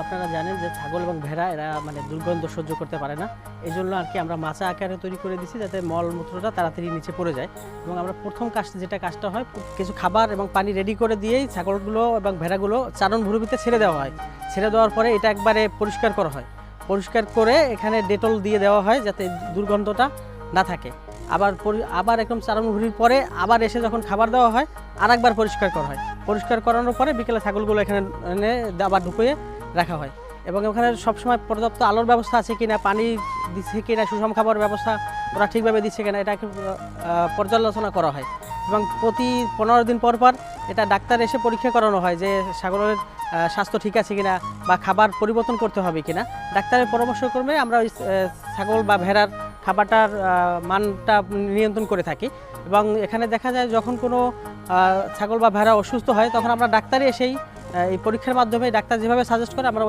আপনারা জানেন যে ছাগল এবং ভেড়া এরা মানে দুর্গন্ধ সহ্য করতে পারে না। এজন্য আর কি আমরা মাচা আকারে তৈরি করে দিছি যাতে মলমূত্রটা তাড়াতাড়ি নিচে পড়ে যায়। এবং আমরা প্রথম কাজটা হয় কিছু খাবার এবং পানি রেডি করে দিয়েই ছাগলগুলো এবং ভেড়াগুলো চারণ ভূমিতে ছেড়ে দেওয়া হয়। ছেড়ে দেওয়ার পরে এটা একবারে পরিষ্কার করা হয়। পরিষ্কার করে এখানে ডেটল দিয়ে দেওয়া হয় যাতে দুর্গন্ধটা না থাকে। আবার একদম চারণভূমির পরে আবার এসে যখন খাবার দেওয়া হয় আরেকবার পরিষ্কার করা হয়। পরিষ্কার করানোর পরে বিকেলে ছাগলগুলো এখানে এনে আবার ঢুকিয়ে রাখা হয়। এবং ওখানে সবসময় পর্যাপ্ত আলোর ব্যবস্থা আছে কিনা, পানি দিচ্ছে কিনা, সুষম খাবার ব্যবস্থা ওরা ঠিকভাবে দিচ্ছে কিনা এটাকে পর্যালোচনা করা হয়। এবং প্রতি 15 দিন পর পর এটা ডাক্তার এসে পরীক্ষা করানো হয় যে ছাগলের স্বাস্থ্য ঠিক আছে কিনা বা খাবার পরিবর্তন করতে হবে কিনা। ডাক্তারের পরামর্শক্রমে আমরা ওই ছাগল বা ভেড়ার খাবারটার মানটা নিয়ন্ত্রণ করে থাকি। এবং এখানে দেখা যায় যখন কোনো ছাগল বা ভেড়া অসুস্থ হয় তখন আমরা ডাক্তারই এসেই এই পরীক্ষার মাধ্যমে ডাক্তার যেভাবে সাজেস্ট করে আমরা